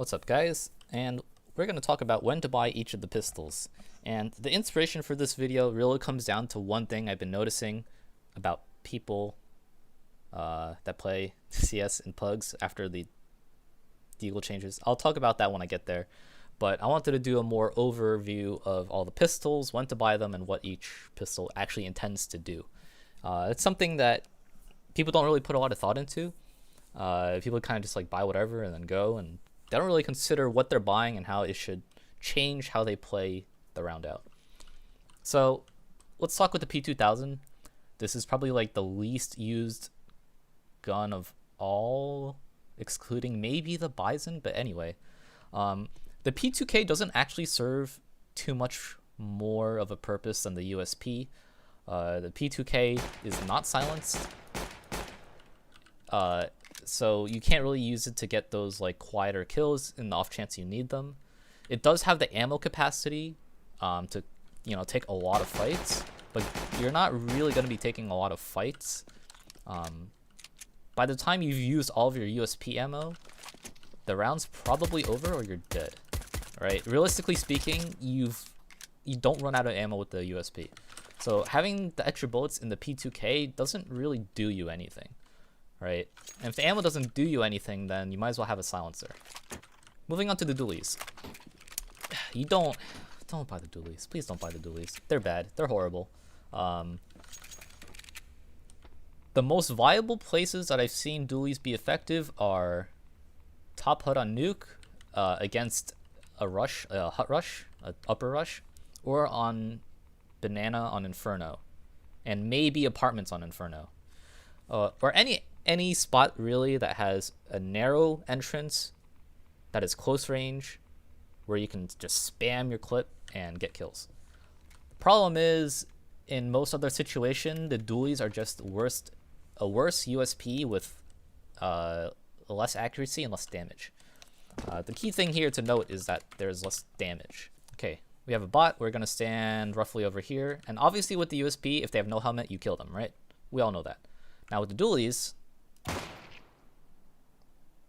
What's up, guys? And we're going to talk about when to buy each of the pistols. And the inspiration for this video really comes down to one thing I've been noticing about people that play CS and Pugs after the Deagle changes. I'll talk about that when I get there, but I wanted to do a more overview of all the pistols, when to buy them, and what each pistol actually intends to do. It's something that people don't really put a lot of thought into. People kind of just like buy whatever and then go, and they don't really consider what they're buying and how it should change how they play the round out. So let's talk with the P2000. This is probably like the least used gun of all, excluding maybe the Bison, but anyway. The P2K doesn't actually serve too much more of a purpose than the USP. The P2K is not silenced. So you can't really use it to get those like quieter kills in the off chance you need them. It does have the ammo capacity to take a lot of fights, but you're not really going to be taking a lot of fights. By the time you've used all of your USP ammo, the round's probably over or you're dead. Right? Realistically speaking, you don't run out of ammo with the USP. So having the extra bullets in the P2K doesn't really do you anything. Right? And if the ammo doesn't do you anything, then you might as well have a silencer. Moving on to the Dualies. You don't buy the Dualies. Please don't buy the Dualies. They're bad. They're horrible. The most viable places that I've seen Dualies be effective are top HUD on Nuke against a rush, a hut rush, an upper rush, or on Banana on Inferno, and maybe apartments on Inferno, or any spot really that has a narrow entrance that is close range where you can just spam your clip and get kills. The problem is, in most other situations, the Dualies are just a worse USP with less accuracy and less damage. The key thing here to note is that there's less damage. Okay, we have a bot. We're going to stand roughly over here. And obviously with the USP, if they have no helmet, you kill them, right? We all know that. Now with the Dualies,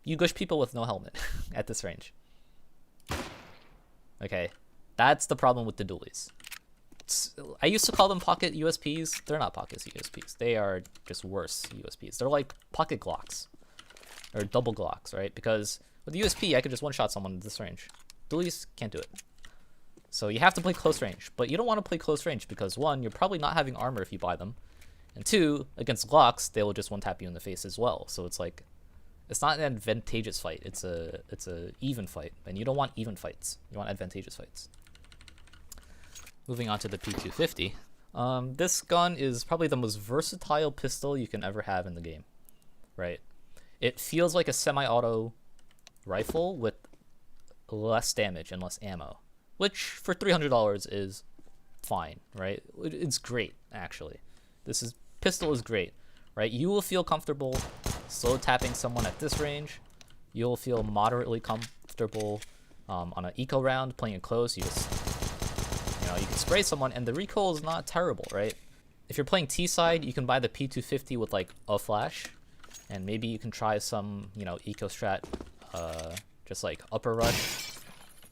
you gush people with no helmet at this range. Okay, that's the problem with the Dualies. I used to call them pocket USPs. They're not pocket USPs. They are just worse USPs. They're like pocket Glocks or double Glocks, right? Because with the USP, I could just one-shot someone at this range. Dualies can't do it. So you have to play close range, but you don't want to play close range because one, you're probably not having armor if you buy them. And two, against Glocks, they will just one-tap you in the face as well. So it's like, it's not an advantageous fight. It's a even fight, and you don't want even fights. You want advantageous fights. Moving on to the P250. This gun is probably the most versatile pistol you can ever have in the game, right? It feels like a semi-auto rifle with less damage and less ammo, which for $300 is fine, right? It's great, actually. Pistol is great, right? You will feel comfortable slow tapping someone at this range. You'll feel moderately comfortable on an eco round playing it close. You can spray someone and the recoil is not terrible, right? If you're playing T side, you can buy the P250 with like a flash, and maybe you can try some eco strat, just like upper rush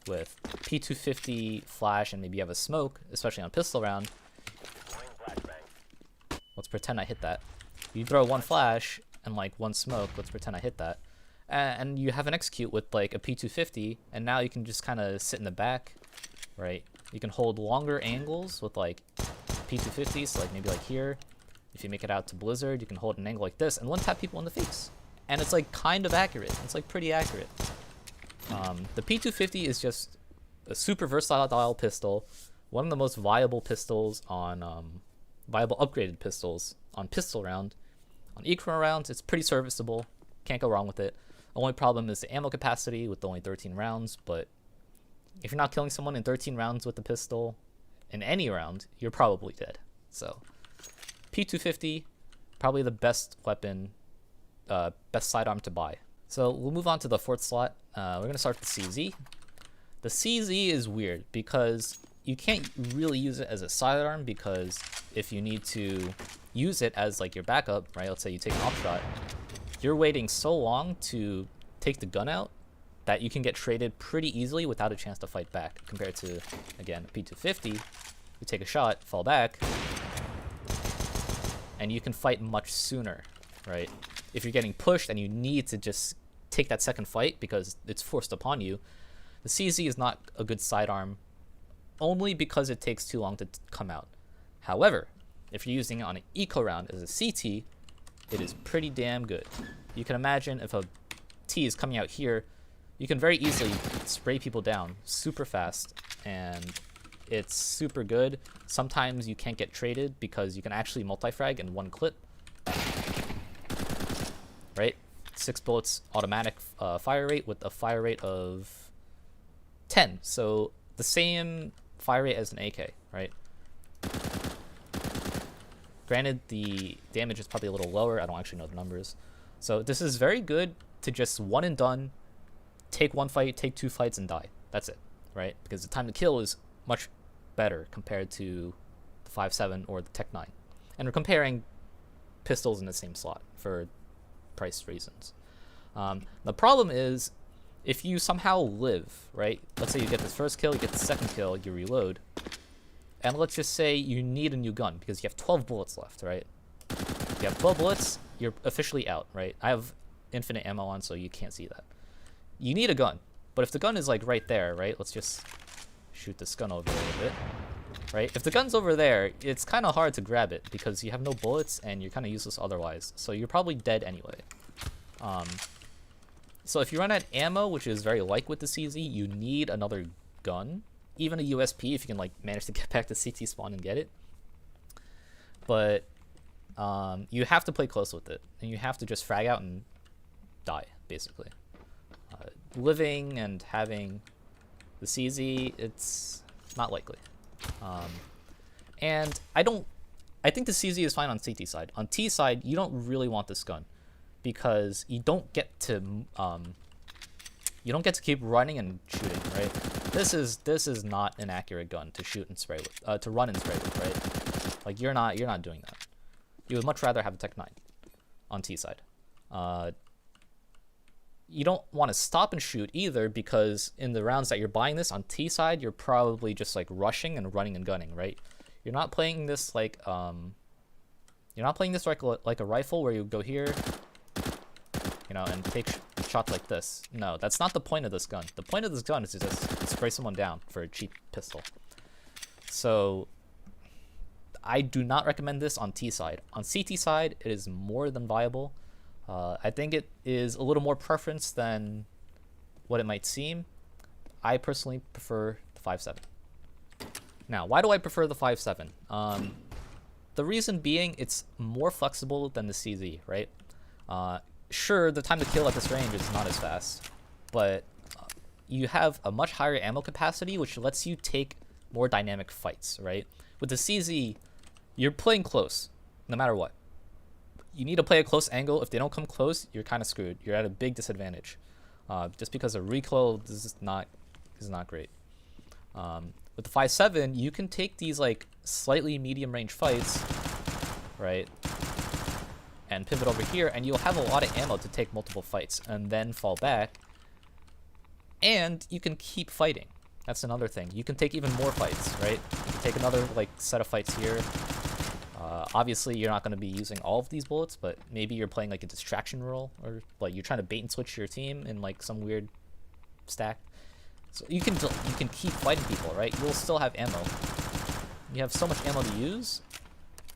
with P250 flash, and maybe you have a smoke, especially on pistol round. Let's pretend I hit that. You throw one flash and like one smoke. Let's pretend I hit that. And you have an execute with like a P250, and now you can just kind of sit in the back, right? You can hold longer angles with like P250s, so like maybe like here. If you make it out to Blizzard, you can hold an angle like this and one tap people in the face. And it's like kind of accurate. It's like pretty accurate. The P250 is just a super versatile pistol. One of the most viable pistols on viable upgraded pistols on pistol round. On eco rounds, it's pretty serviceable. Can't go wrong with it. Only problem is the ammo capacity with only 13 rounds, but if you're not killing someone in 13 rounds with the pistol in any round, you're probably dead. So P250, probably the best weapon, best sidearm to buy. So we'll move on to the fourth slot. We're going to start with the CZ. The CZ is weird because you can't really use it as a sidearm, because if you need to use it as like your backup, right? Let's say you take an op shot, you're waiting so long to take the gun out that you can get traded pretty easily without a chance to fight back, compared to, again, P250, you take a shot, fall back, and you can fight much sooner, right? If you're getting pushed and you need to just take that second fight because it's forced upon you, the CZ is not a good sidearm, only because it takes too long to come out. However, if you're using it on an eco round as a CT, it is pretty damn good. You can imagine if a T is coming out here, you can very easily spray people down super fast, and it's super good. Sometimes you can't get traded because you can actually multi-frag in one clip, right? 6 bullets automatic fire rate with a fire rate of 10, so the same fire rate as an AK, right? Granted, the damage is probably a little lower. I don't actually know the numbers. So this is very good to just one and done, take one fight, take 2 fights, and die. That's it, right? Because the time to kill is much better compared to the 5.7 or the Tech 9. And we're comparing pistols in the same slot for price reasons. The problem is, if you somehow live, right? Let's say you get this first kill, you get the second kill, you reload. And let's just say you need a new gun because you have 12 bullets left, right? You have 12 bullets, you're officially out, right? I have infinite ammo on, so you can't see that. You need a gun, but if the gun is like right there, right? Let's just shoot this gun over a little bit, right? If the gun's over there, it's kind of hard to grab it because you have no bullets and you're kind of useless otherwise. So you're probably dead anyway. So if you run out of ammo, which is very like with the CZ, you need another gun. Even a USP if you can like manage to get back to CT spawn and get it. But you have to play close with it, and you have to just frag out and die, basically. Living and having the CZ, it's not likely. And I think the CZ is fine on CT side. On T side, you don't really want this gun because you don't get to keep running and shooting, right? This is not an accurate gun to shoot and spray with, to run and spray with, right? Like you're not doing that. You would much rather have a Tech 9 on T side. You don't want to stop and shoot either because in the rounds that you're buying this on T side, you're probably just like rushing and running and gunning, right? You're not playing this like like a rifle where you go here, you know, and take shots like this. No, that's not the point of this gun. The point of this gun is to just spray someone down for a cheap pistol. So I do not recommend this on T side. On CT side, it is more than viable. I think it is a little more preference than what it might seem. I personally prefer the 5.7. Now, why do I prefer the 5.7? The reason being, it's more flexible than the CZ, right? Sure, the time to kill at this range is not as fast, but you have a much higher ammo capacity, which lets you take more dynamic fights, right? With the CZ, you're playing close, no matter what. You need to play a close angle. If they don't come close, you're kind of screwed. You're at a big disadvantage, just because of recoil. This is not great. With the 5.7, you can take these like slightly medium range fights, right? And pivot over here, and you'll have a lot of ammo to take multiple fights, and then fall back. And you can keep fighting. That's another thing. You can take even more fights, right? You can take another like set of fights here. Obviously, you're not going to be using all of these bullets, but maybe you're playing like a distraction role, or like you're trying to bait and switch your team in like some weird stack. So you can keep fighting people, right? You'll still have ammo. You have so much ammo to use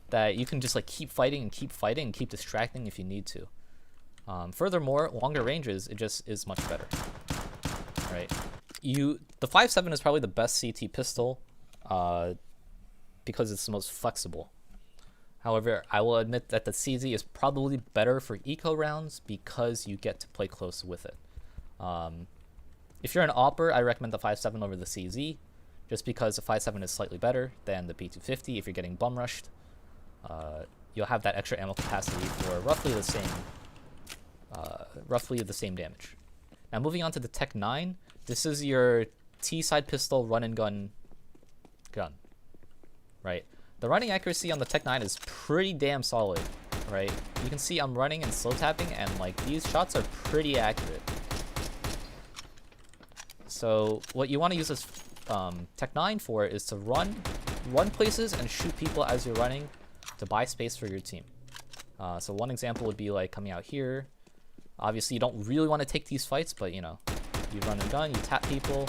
that you can just like keep fighting and keep distracting if you need to. Furthermore, longer ranges, it just is much better, right? The 5.7 is probably the best CT pistol because it's the most flexible. However, I will admit that the CZ is probably better for eco rounds because you get to play close with it. If you're an AWPer, I recommend the 5.7 over the CZ, just because the 5.7 is slightly better than the P250 if you're getting bum rushed. You'll have that extra ammo capacity for roughly the same damage. Now moving on to the Tech 9, this is your T-side pistol run and gun, right? The running accuracy on the Tech 9 is pretty damn solid, right? You can see I'm running and slow tapping, and like these shots are pretty accurate. So what you want to use this Tech 9 for is to run places and shoot people as you're running to buy space for your team. So one example would be like coming out here. Obviously, you don't really want to take these fights, but you know, you run and gun, you tap people,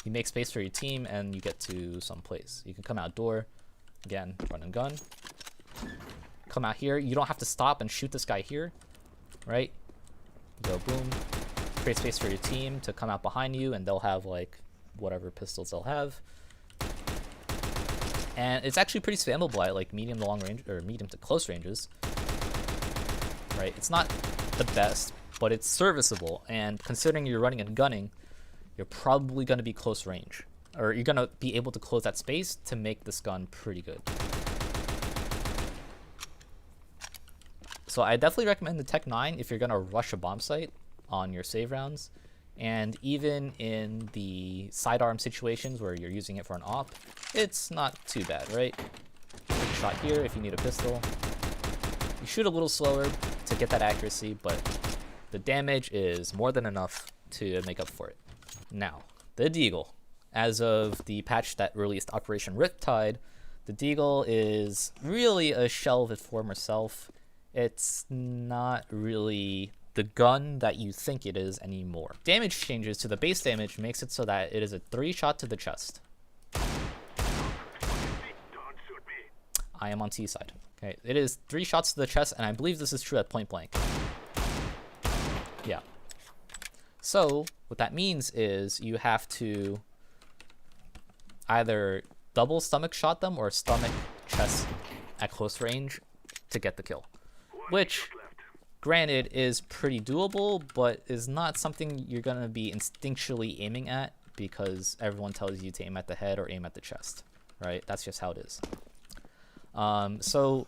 you make space for your team, and you get to some place. You can come outdoor, again, run and gun. Come out here. You don't have to stop and shoot this guy here, right? Go boom. Create space for your team to come out behind you, and they'll have like whatever pistols they'll have. And it's actually pretty spammable at like medium to long range or medium to close ranges. Right? It's not the best, but it's serviceable. And considering you're running and gunning, you're probably going to be close range, or you're going to be able to close that space to make this gun pretty good. So I definitely recommend the Tech 9 if you're going to rush a bomb site on your save rounds. And even in the sidearm situations where you're using it for an op, it's not too bad, right? Quick shot here if you need a pistol. You shoot a little slower to get that accuracy, but the damage is more than enough to make up for it. Now, the Deagle. As of the patch that released Operation Riptide, the Deagle is really a shell of its former self. It's not really the gun that you think it is anymore. Damage changes to the base damage makes it so that it is a 3-shot to the chest. I am on T side. Okay, it is 3 shots to the chest, and I believe this is true at point blank. Yeah. So what that means is you have to either double stomach shot them or stomach chest at close range to get the kill, which granted is pretty doable, but is not something you're gonna be instinctually aiming at because everyone tells you to aim at the head or aim at the chest, right? That's just how it is. So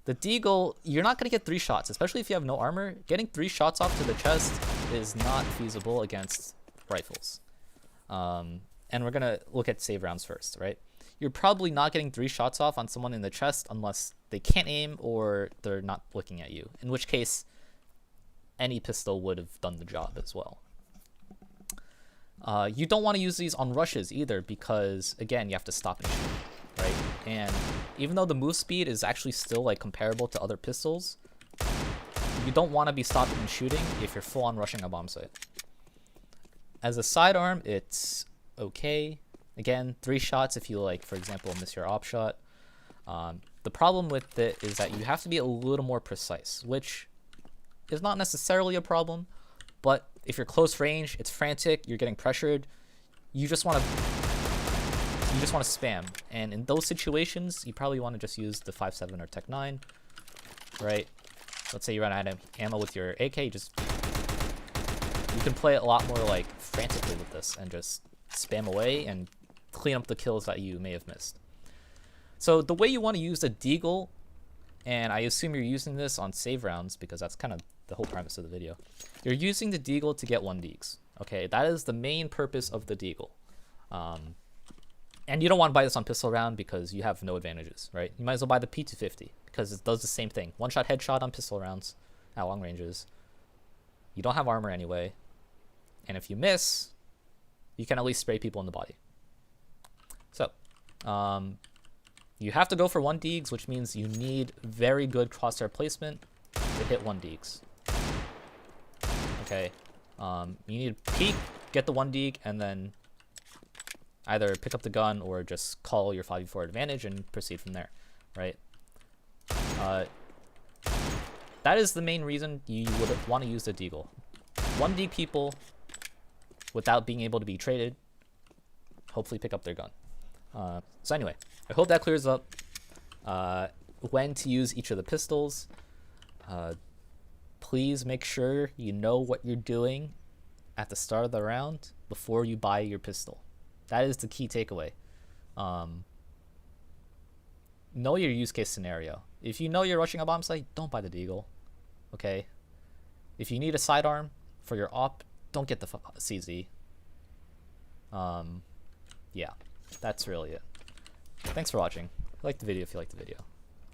the Deagle, you're not gonna get 3 shots, especially if you have no armor. Getting 3 shots off to the chest is not feasible against rifles. And we're gonna look at save rounds first, right? You're probably not getting 3 shots off on someone in the chest unless they can't aim or they're not looking at you, in which case any pistol would have done the job as well. You don't want to use these on rushes either because, again, you have to stop and shoot, right? And even though the move speed is actually still like comparable to other pistols, you don't want to be stopping and shooting if you're full on rushing a bomb site. As a sidearm, it's okay. Again, 3 shots if you, like, for example, miss your op shot. The problem with it is that you have to be a little more precise, which is not necessarily a problem, but if you're close range, it's frantic, you're getting pressured, you just want to spam. And in those situations, you probably want to just use the 5.7 or Tech 9, right? Let's say you run out of ammo with your AK, you can play it a lot more like frantically with this and just spam away and clean up the kills that you may have missed. So the way you want to use the Deagle, and I assume you're using this on save rounds because that's kind of the whole premise of the video. You're using the Deagle to get 1 Deags. Okay, that is the main purpose of the Deagle. And you don't want to buy this on pistol round because you have no advantages, right? You might as well buy the P250 because it does the same thing. 1-shot headshot on pistol rounds at long ranges. You don't have armor anyway. And if you miss, you can at least spray people in the body. So, you have to go for 1 Deags, which means you need very good crosshair placement to hit 1 Deags. Okay, you need to peek, get the 1 Deag, and then either pick up the gun or just call your 5v4 advantage and proceed from there, right? That is the main reason you would want to use the Deagle. 1 Deag people without being able to be traded, hopefully pick up their gun. So anyway, I hope that clears up when to use each of the pistols. Please make sure you know what you're doing at the start of the round before you buy your pistol. That is the key takeaway. Know your use case scenario. If you know you're rushing a bomb site, don't buy the Deagle. Okay? If you need a sidearm for your op, don't get the CZ. Yeah, that's really it. Thanks for watching. Like the video if you liked the video.